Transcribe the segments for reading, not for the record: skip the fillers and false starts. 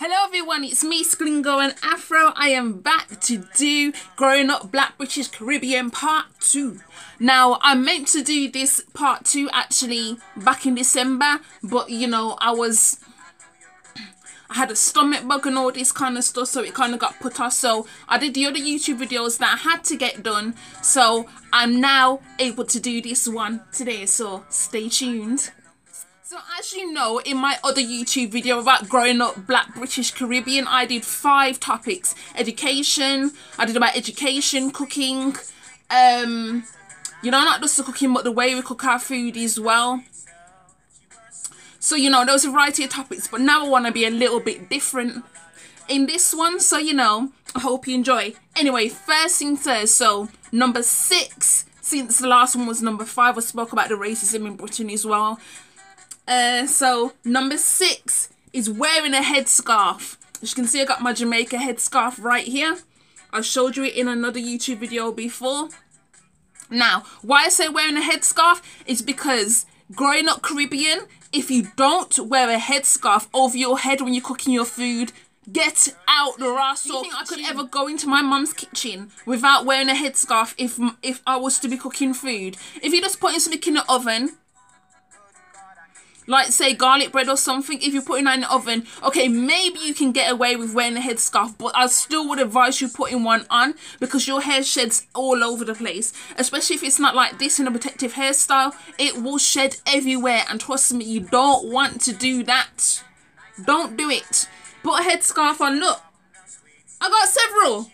Hello everyone, it's me, Sklingo and Afro. I am back to do Growing Up Black British Caribbean Part 2. Now, I meant to do this Part 2 actually back in December, but you know, I had a stomach bug and all this kind of stuff, so it kind of got put off. So I did the other YouTube videos that I had to get done, so I'm now able to do this one today, so stay tuned. So as you know, in my other YouTube video about growing up Black British Caribbean, I did 5 topics. Education, I did about education, cooking, you know, not just the cooking but the way we cook our food as well. So, you know, there was a variety of topics, but now I want to be a little bit different in this one. So, you know, I hope you enjoy. Anyway, first thing first, so number 6, since the last one was number 5, I spoke about the racism in Britain as well. So number 6 is wearing a headscarf. As you can see, I got my Jamaica headscarf right here. I showed you it in another YouTube video before. Now, why I say wearing a headscarf is because growing up Caribbean, if you don't wear a headscarf over your head when you're cooking your food, get out the raw. Do you think I could ever go into my mum's kitchen without wearing a headscarf if I was to be cooking food? If you just put something in the oven, like say garlic bread or something, if you're putting that in the oven, okay, maybe you can get away with wearing a headscarf, but I still would advise you putting one on because your hair sheds all over the place, especially if it's not like this in a protective hairstyle. It will shed everywhere, and trust me, you don't want to do that. Don't do it. Put a headscarf on. Look, I got several.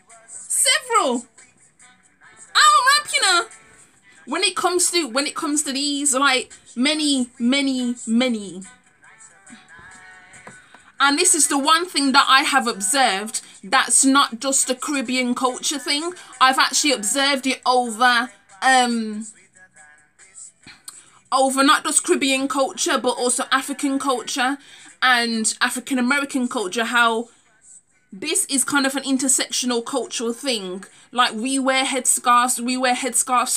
I don't rap, you know. When it comes to these, like many. And this is the one thing that I have observed that's not just a Caribbean culture thing. I've actually observed it over not just Caribbean culture, but also African culture and African American culture, how this is kind of an intersectional cultural thing. Like, we wear headscarves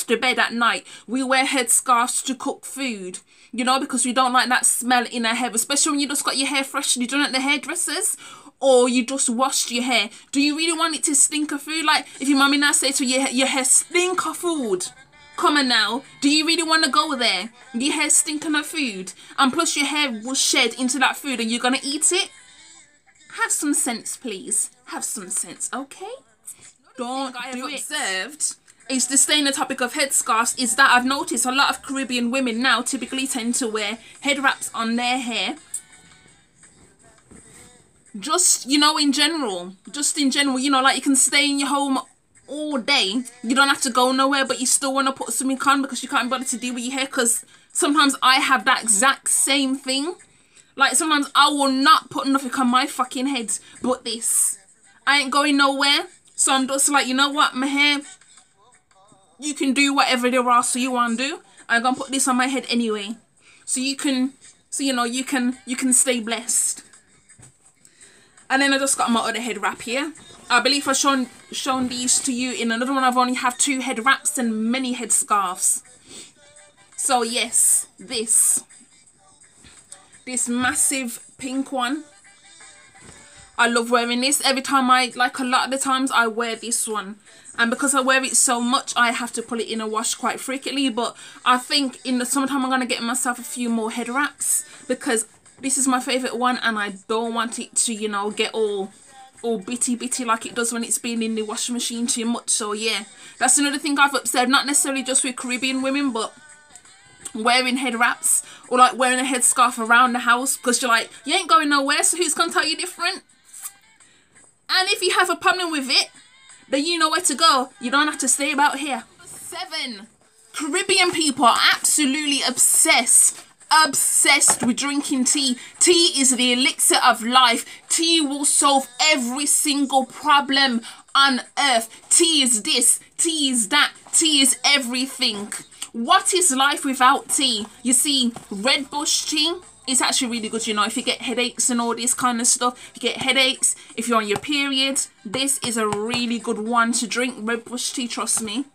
to bed at night. We wear headscarves to cook food, you know, because we don't like that smell in our hair, especially when you just got your hair freshly done at the hairdressers, or you just washed your hair. Do you really want it to stink of food? Like, if your mommy now says to you, your hair stink of food, come on now, do you really want to go there? Your hair stinking of food, and plus your hair will shed into that food, and you're gonna eat it? Have some sense, please. Have some sense, okay? Don't do it. Observed is to stay in the topic of headscarves, is that I've noticed a lot of Caribbean women now typically tend to wear head wraps on their hair. Just, you know, in general, you know, like you can stay in your home all day. You don't have to go nowhere, but you still want to put something on because you can't bother to deal with your hair. Because sometimes I have that exact same thing. Like, sometimes I will not put nothing on my fucking head but this. I ain't going nowhere. So I'm just like, you know what, my hair, you can do whatever the rest you want to do. I'm going to put this on my head anyway. So you can, you know, you can stay blessed. And then I just got my other head wrap here. I believe I've shown these to you in another one. I've only have 2 head wraps and many head scarves. So yes, this massive pink one, I love wearing this. Every time a lot of the times I wear this one, and because I wear it so much I have to put it in a wash quite frequently. But I think in the summertime I'm gonna get myself a few more head wraps because this is my favorite one, and I don't want it to, you know, get all bitty like it does when it's been in the washing machine too much. So yeah, that's another thing I've observed, not necessarily just with Caribbean women, but wearing head wraps or like wearing a headscarf around the house, because you're like, you ain't going nowhere, so who's gonna tell you different? And if you have a problem with it, then you know where to go. You don't have to stay about here. 7, Caribbean people are absolutely obsessed with drinking tea. Tea is the elixir of life. Tea will solve every single problem on earth. Tea is this, tea is that, tea is everything. What is life without tea? You see, red bush tea is actually really good, you know, if you get headaches and all this kind of stuff. If you get headaches, if you're on your period, this is a really good one to drink. Red bush tea, trust me.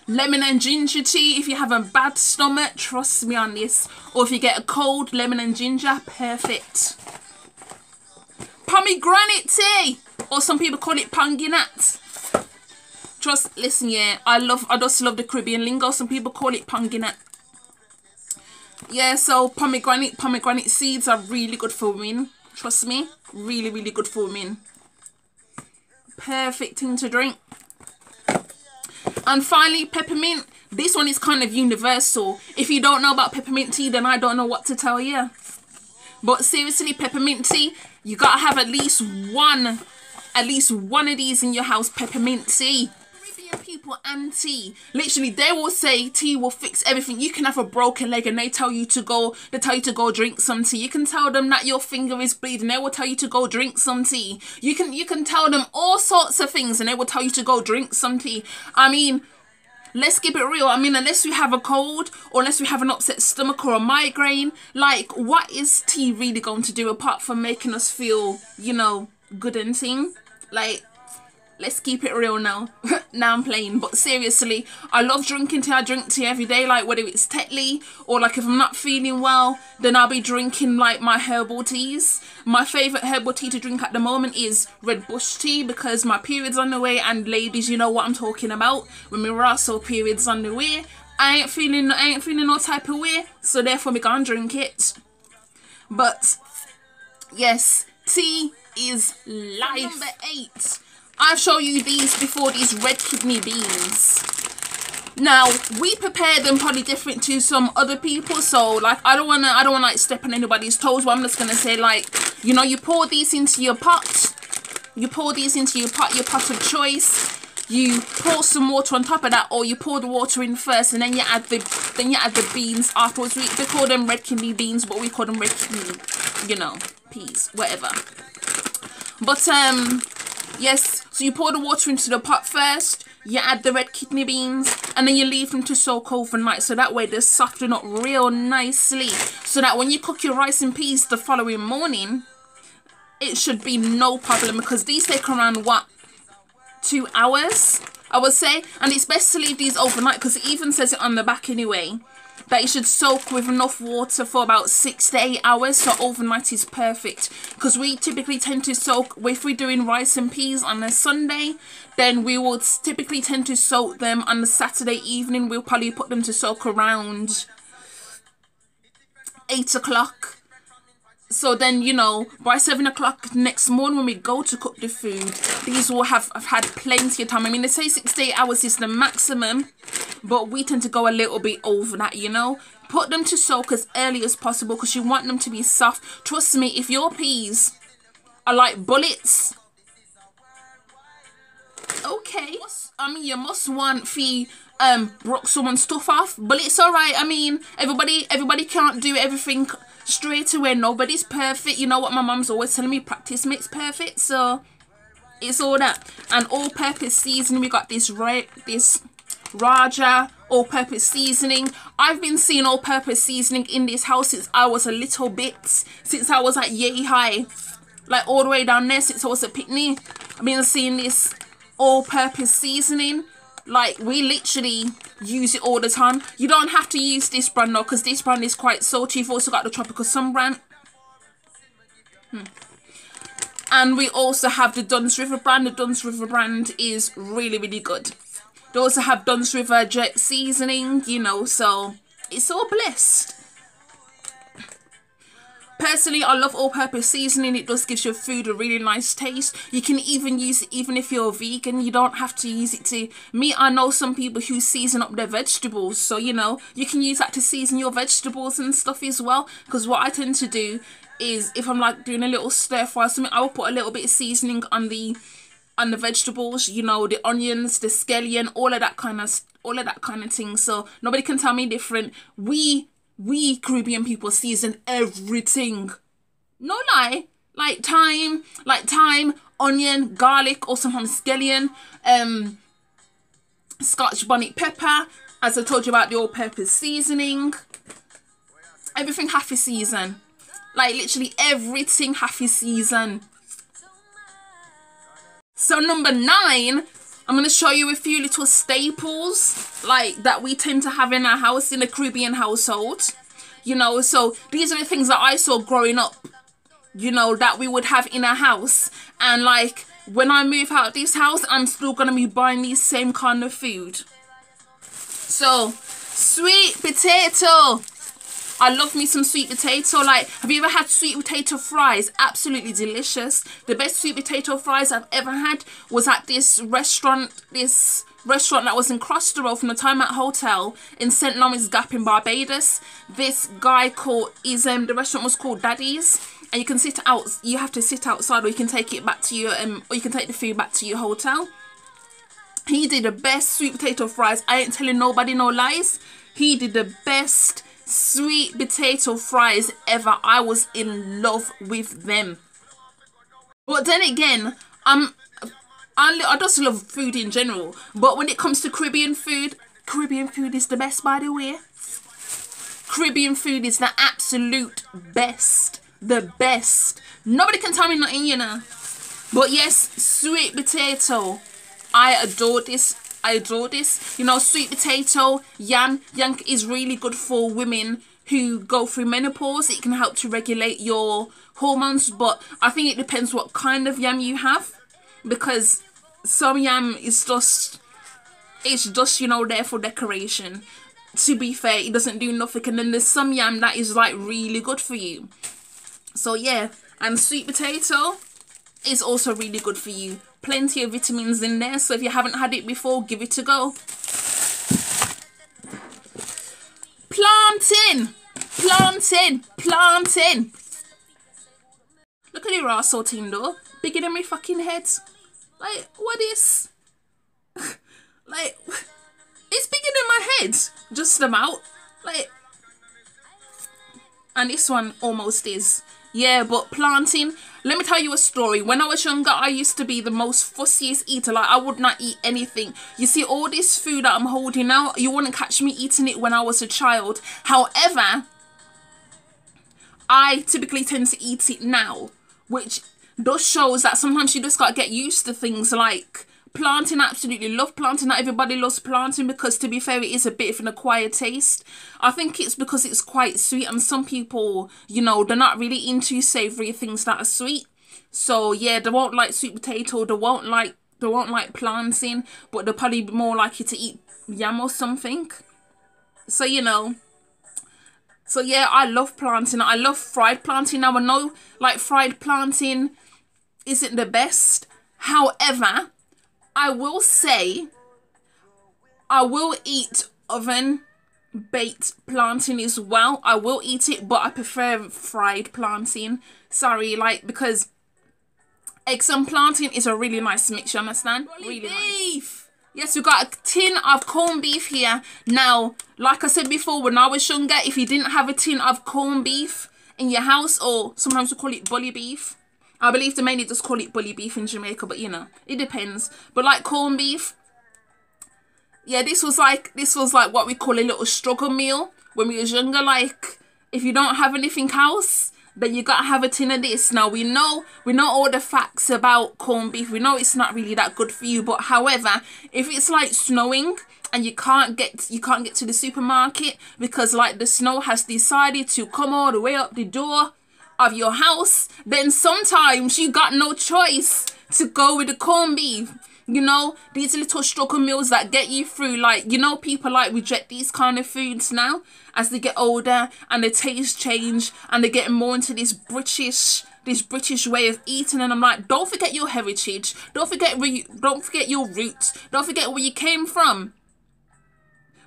Lemon and ginger tea, if you have a bad stomach, trust me on this. Or if you get a cold, lemon and ginger, perfect. pomegranate tea, or some people call it panginat. Listen, yeah, I just love the Caribbean lingo. Some people call it panginat. Yeah, so pomegranate seeds are really good for women. Trust me, really, really good for women. Perfect thing to drink. And finally, peppermint. This one is kind of universal. If you don't know about peppermint tea, then I don't know what to tell you. But seriously, peppermint tea, you gotta have at least one of these in your house. Peppermint tea. Caribbean people and tea, literally, they will say tea will fix everything. You can have a broken leg and they tell you to go drink some tea. You can tell them that your finger is bleeding, they will tell you to go drink some tea. You can tell them all sorts of things and they will tell you to go drink some tea. I mean, let's keep it real. I mean, unless we have a cold or unless we have an upset stomach or a migraine, like, what is tea really going to do apart from making us feel, you know, good and thing? Like, let's keep it real now. Now I'm playing, but seriously, I love drinking tea. I drink tea every day, like whether it's tetli or like if I'm not feeling well, then I'll be drinking like my herbal teas. My favourite herbal tea to drink at the moment is red bush tea because my period's on the way, and ladies, you know what I'm talking about. When my Russell period's on the way, I ain't feeling no type of way, so therefore we can't drink it. But yes, tea is life. Number 8. I've shown you these before, these red kidney beans. Now, we prepare them probably different to some other people, so like I don't wanna like step on anybody's toes, but I'm just gonna say, like, you know, you pour these into your pot. You pour these into your pot of choice. You pour some water on top of that, or you pour the water in first and then you add the beans afterwards. They call them red kidney beans, but we call them red kidney, you know, peas, whatever. But yes, so you pour the water into the pot first, you add the red kidney beans, and then you leave them to soak overnight, so that way they soften up real nicely, so that when you cook your rice and peas the following morning, it should be no problem, because these take around, what, 2 hours, I would say. And it's best to leave these overnight, because it even says it on the back anyway, that you should soak with enough water for about 6 to 8 hours. So overnight is perfect, because we typically tend to soak, if we're doing rice and peas on a Sunday, then we will typically tend to soak them on the Saturday evening. We'll probably put them to soak around 8 o'clock. So then, you know, by 7 o'clock next morning when we go to cook the food, these will have had plenty of time. I mean, they say 6 to 8 hours is the maximum, but we tend to go a little bit over that, you know. Put them to soak as early as possible because you want them to be soft. Trust me, if your peas are like bullets, okay, I mean, you must want to broke someone's stuff off, but it's all right. I mean, everybody can't do everything straight away. Nobody's perfect. You know what my mom's always telling me, practice makes perfect. So it's all that. And all-purpose seasoning, we got this Raja all-purpose seasoning. I've been seeing all-purpose seasoning in this house since I was a little bit, since I was at Yay High, like all the way down there, since I was at Pitney. I've been seeing this all-purpose seasoning. Like, we literally use it all the time. You don't have to use this brand though, because this brand is quite salty. You've also got the Tropical Sun brand. And we also have the Dunn's River brand. The Dunn's River brand is really, really good. They also have Dunn's River jerk seasoning, you know, so it's all blessed. Personally, I love all-purpose seasoning. It just gives your food a really nice taste. You can even use it even if you're vegan. You don't have to use it to... Me, I know some people who season up their vegetables. So, you know, you can use that to season your vegetables and stuff as well. Because what I tend to do is, if I'm like doing a little stir fry or something, I will put a little bit of seasoning on the vegetables. You know, the onions, the scallion, all of that kind of thing. So nobody can tell me different. We Caribbean people season everything. No lie. Like thyme, onion, garlic, or sometimes scallion, Scotch bonnet pepper, as I told you about the all-purpose seasoning. Everything half a season. Like literally everything half a season. So number 9, I'm going to show you a few little staples like that we tend to have in our house, in a Caribbean household. You know, so these are the things that I saw growing up you know, that we would have in our house. And like, when I move out of this house, I'm still gonna be buying these same kind of food. So, sweet potato. I love me some sweet potato. Like, have you ever had sweet potato fries? Absolutely delicious. The best sweet potato fries I've ever had was at this restaurant that was in Cross Road from the Time Out Hotel in St. Lawrence Gap in Barbados. This guy called, the restaurant was called Daddy's. And you can sit out, you have to sit outside, or you can take it back to your, or you can take the food back to your hotel. He did the best sweet potato fries. I ain't telling nobody no lies. He did the best sweet potato fries ever. I was in love with them. But then again, I just love food in general. But when it comes to Caribbean food is the best, by the way. Caribbean food is the absolute best. The best. Nobody can tell me nothing, you know. But yes, sweet potato. I adore this. I adore this. You know, sweet potato, yam. Yam is really good for women who go through menopause. It can help to regulate your hormones. But I think it depends what kind of yam you have. Because some yam is just, it's just, you know, there for decoration. To be fair, it doesn't do nothing. And then there's some yam that is like really good for you. So yeah, and sweet potato is also really good for you. Plenty of vitamins in there. So if you haven't had it before, give it a go. Plantain. Plantain. Plantain. Look at the raw sorting though. Bigger than my fucking head. Like, what is? Like, it's bigger than my head. Just about. Like, and this one almost is. Yeah, but plantain, let me tell you a story. When I was younger, I used to be the most fussiest eater. Like, I would not eat anything. You see, all this food that I'm holding now, you wouldn't catch me eating it when I was a child. However, I typically tend to eat it now, which just shows that sometimes you just got to get used to things like plantain. I absolutely love plantain. Not everybody loves plantain because, to be fair, it is a bit of an acquired taste. I think it's because it's quite sweet, and some people, you know, they're not really into savoury things that are sweet. So yeah, they won't like sweet potato, they won't like plantain, but they'll probably be more likely to eat yam or something. So, you know. So yeah, I love plantain. I love fried plantain. Now I know like fried plantain isn't the best. However, I will say I will eat oven baked plantain as well. I will eat it, but I prefer fried plantain. Sorry, like, because eggs and plantain is a really nice mix, you understand? Really nice. Yes, we got a tin of corned beef here. Now, like I said before, when I was younger, if you didn't have a tin of corned beef in your house, or sometimes we call it bully beef. I believe they mainly just call it bully beef in Jamaica, but you know, it depends. But like corned beef, yeah, this was like what we call a little struggle meal when we was younger. Like, if you don't have anything else, then you gotta have a tin of this. Now we know all the facts about corned beef. We know it's not really that good for you. But however, if it's like snowing and you can't get to the supermarket because like the snow has decided to come all the way up the door of your house, then sometimes you got no choice to go with the corned beef. You know, these little struggle meals that get you through. Like, you know, people like reject these kind of foods now as they get older and their taste change and they're getting more into this British way of eating. And I'm like, don't forget your heritage, don't forget your roots, don't forget where you came from.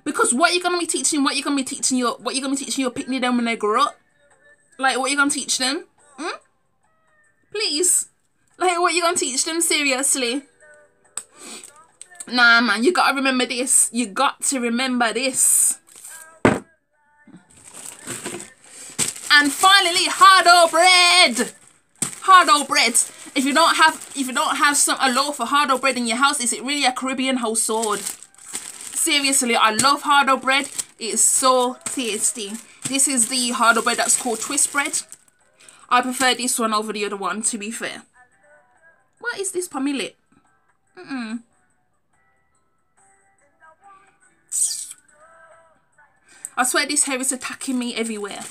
Because what you're gonna be teaching your pitney them when they grow up? Like, what you gonna teach them? Please. Like, what you gonna teach them? Seriously? Nah, man, you gotta remember this. You got to remember this. And finally, hardo bread. Hardo bread. If you don't have a loaf of hardo bread in your house, is it really a Caribbean household? Seriously, I love hardo bread. It's so tasty. This is the hardo bread that's called twist bread. I prefer this one over the other one, to be fair. What is this for me lip? I swear this hair is attacking me everywhere.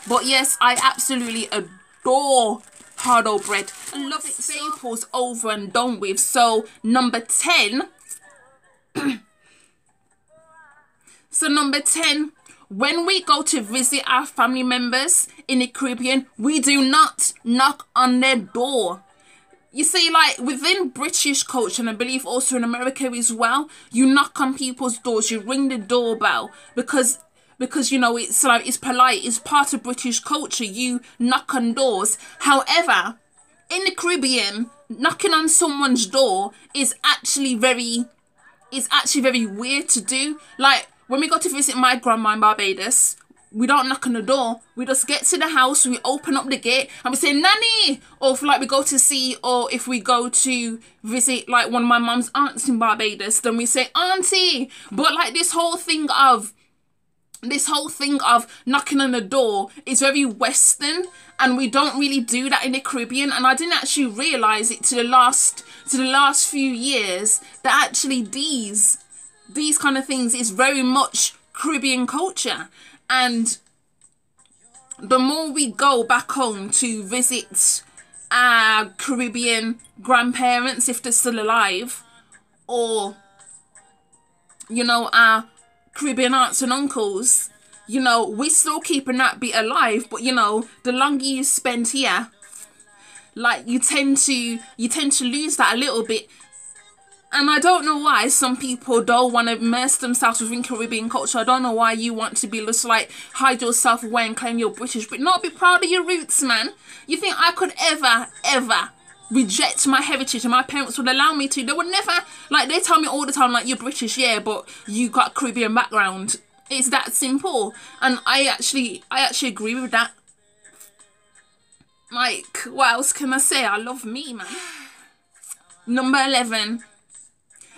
But yes, I absolutely adore avocado bread. I love it. Staples over and done with. So number 10. So number 10. When we go to visit our family members in the Caribbean, we do not knock on their door. You see, like, within British culture, and I believe also in America as well, you knock on people's doors, you ring the doorbell, because you know, it's like, it's polite, it's part of British culture, you knock on doors. However, in the Caribbean, knocking on someone's door is actually very weird to do. Like, when we go to visit my grandma in Barbados, we don't knock on the door. We just get to the house, we open up the gate, and we say, Nanny! Or if, like, we go to see, or if we go to visit, like, one of my mum's aunts in Barbados, then we say, Auntie! But, like, this whole thing of knocking on the door is very Western, and we don't really do that in the Caribbean. And I didn't actually realise it to the last few years that actually these kind of things is very much Caribbean culture. And the more we go back home to visit our Caribbean grandparents, if they're still alive, or, you know, our Caribbean aunts and uncles, you know, we're still keeping that bit alive. But, you know, the longer you spend here, like, you tend to lose that a little bit. And I don't know why some people don't want to immerse themselves within Caribbean culture. I don't know why you want to be just like, hide yourself away and claim you're British, but not be proud of your roots, man. You think I could ever reject my heritage, and my parents would allow me to? They would never. Like, they tell me all the time, like, you're British, yeah, but you got Caribbean background. It's that simple. And I actually agree with that. Like, what else can I say? I love me, man. Number 11.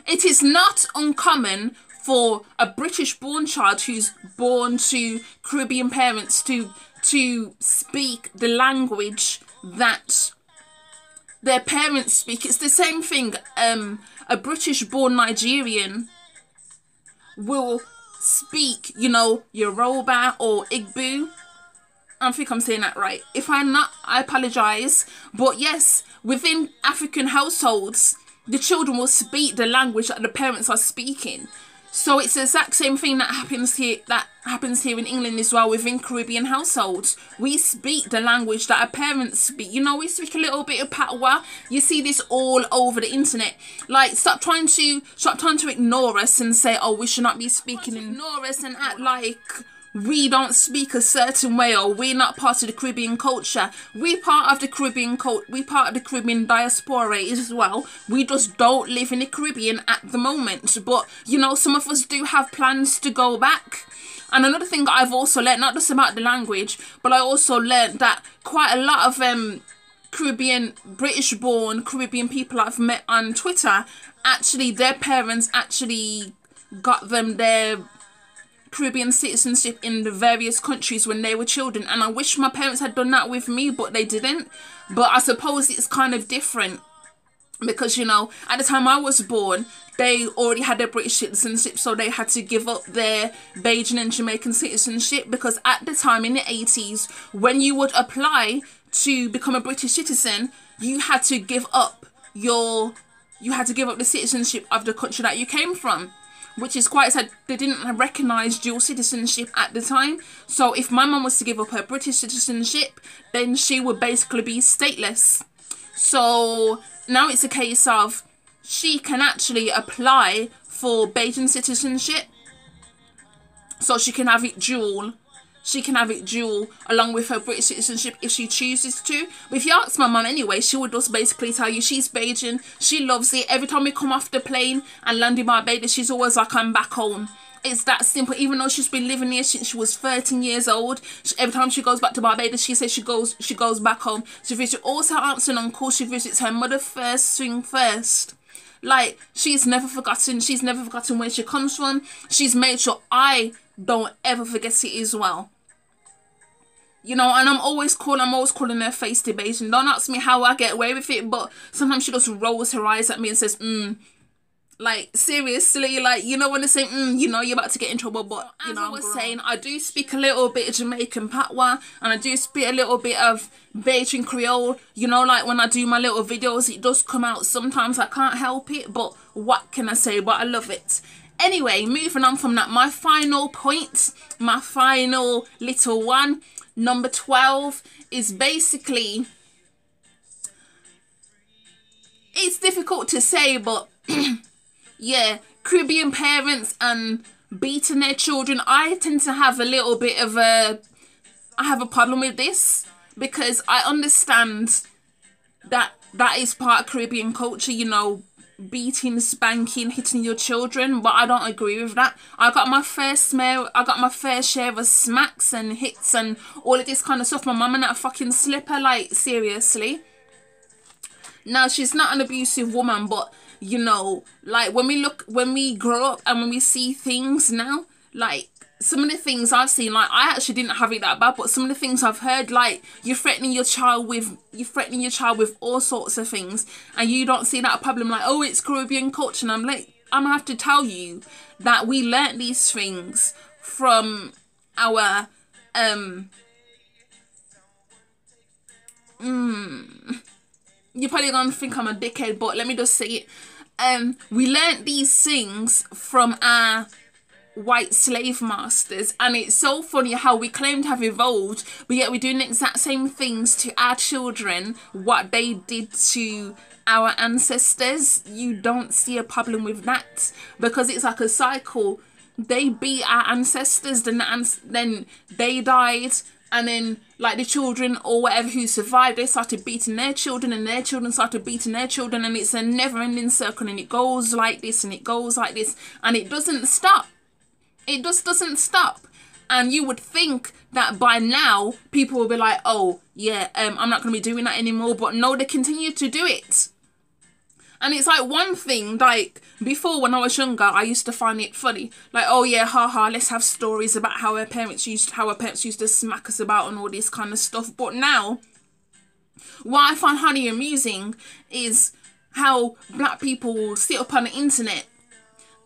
It is not uncommon for a British-born child who's born to Caribbean parents to speak the language that their parents speak. It's the same thing. A British-born Nigerian will speak, you know, Yoruba or Igbo. I think I'm saying that right. If I'm not, I apologise. But yes, within African households, the children will speak the language that the parents are speaking. So it's the exact same thing that happens here in England as well within Caribbean households. We speak the language that our parents speak. You know, we speak a little bit of patois. You see this all over the internet. Like, stop trying to ignore us and say, oh, we should not be speaking. Ignore us and act like we don't speak a certain way, or we're not part of the Caribbean culture. We're part of the Caribbean we're part of the Caribbean diaspora as well. We just don't live in the Caribbean at the moment. But, you know, some of us do have plans to go back. And another thing I've also learned, not just about the language, but I also learned that quite a lot of Caribbean, British-born Caribbean people I've met on Twitter, actually, their parents actually got them their Caribbean citizenship in the various countries when they were children. And I wish my parents had done that with me, but they didn't. But I suppose it's kind of different because, you know, at the time I was born, they already had their British citizenship, so they had to give up their Bajan and Jamaican citizenship, because at the time in the 80s, when you would apply to become a British citizen, you had to give up the citizenship of the country that you came from. Which is quite sad. They didn't recognise dual citizenship at the time. So if my mum was to give up her British citizenship, then she would basically be stateless. So now it's a case of she can actually apply for Bajan citizenship. So she can have it dual. She can have it dual along with her British citizenship if she chooses to. But if you ask my mum anyway, she would just basically tell you she's Bajan. She loves it. Every time we come off the plane and land in Barbados, she's always like, I'm back home. It's that simple. Even though she's been living here since she was 13 years old, every time she goes back to Barbados, she says she goes back home. She visits all her aunts and uncles. She visits her mother first. Like, she's never forgotten. She's never forgotten where she comes from. She's made sure I don't ever forget it as well. You know, and I'm always calling her face to Bajan. Don't ask me how I get away with it, but sometimes she just rolls her eyes at me and says, Like, seriously, like, you know when they say, you know, you're about to get in trouble, but, you know, I was saying, I do speak a little bit of Jamaican patois, and I do speak a little bit of Beijing Creole, you know, like, when I do my little videos, it does come out sometimes, I can't help it, but what can I say, but I love it. Anyway, moving on from that, my final point, my final little one, number 12, is basically, it's difficult to say, but yeah, Caribbean parents and beating their children. I tend to have a little bit of I have a problem with this, because I understand that that is part of Caribbean culture, you know, beating, spanking, hitting your children, but I don't agree with that. I got my fair share of smacks and hits and all of this kind of stuff. My mum and that fucking slipper, like, seriously. Now, she's not an abusive woman, but, you know, like, when we grow up and when we see things now, like, some of the things I've seen, like, I actually didn't have it that bad, but some of the things I've heard, like, you're threatening your child with all sorts of things, and you don't see that a problem, like, oh, it's Caribbean culture, and I'm like, I'm gonna have to tell you that we learnt these things from our, you're probably gonna think I'm a dickhead, but let me just say it. We learnt these things from our white slave masters, and it's so funny how we claim to have evolved, but yet we're doing the exact same things to our children what they did to our ancestors. You don't see a problem with that, because it's like a cycle. They beat our ancestors, then they died, and then, like, the children or whatever who survived, they started beating their children, and their children started beating their children, and it's a never-ending circle, and it goes like this, and it goes like this, and it doesn't stop. It just doesn't stop. And you would think that by now, people will be like, oh, yeah, I'm not going to be doing that anymore, but no, they continue to do it. And it's like one thing, like, before when I was younger, I used to find it funny. Like, oh yeah, haha, let's have stories about how our parents used to smack us about and all this kind of stuff. But now, what I find highly amusing is how black people will sit up on the internet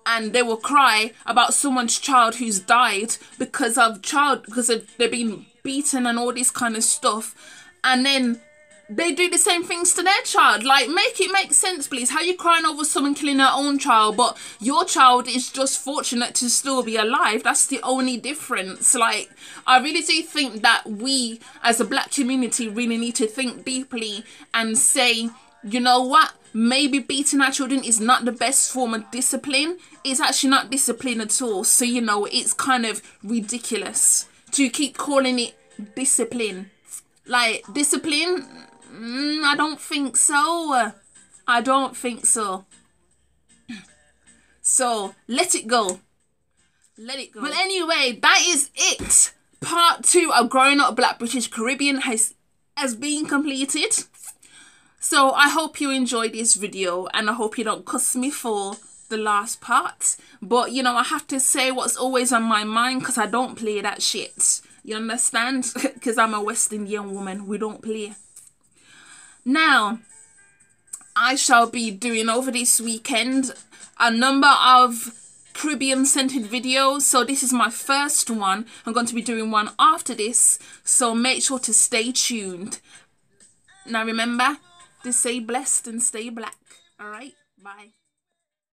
and they will cry about someone's child who's died because they've been beaten and all this kind of stuff. And then they do the same things to their child. Like, make it make sense, please. How you crying over someone killing their own child, but your child is just fortunate to still be alive? That's the only difference. Like, I really do think that we, as a black community, really need to think deeply and say, you know what? Maybe beating our children is not the best form of discipline. It's actually not discipline at all. So, you know, it's kind of ridiculous to keep calling it discipline. Like, discipline? I don't think so. I don't think so. So, let it go. Let it go. But anyway, that is it. Part 2 of Growing Up Black British Caribbean has been completed. So, I hope you enjoyed this video, and I hope you don't cuss me for the last part. But, you know, I have to say what's always on my mind, because I don't play that shit. You understand? Because I'm a West Indian woman. We don't play. Now, I shall be doing over this weekend a number of Caribbean scented videos. So this is my first one. I'm going to be doing one after this. So make sure to stay tuned. Now remember to stay blessed and stay black. Alright? Bye.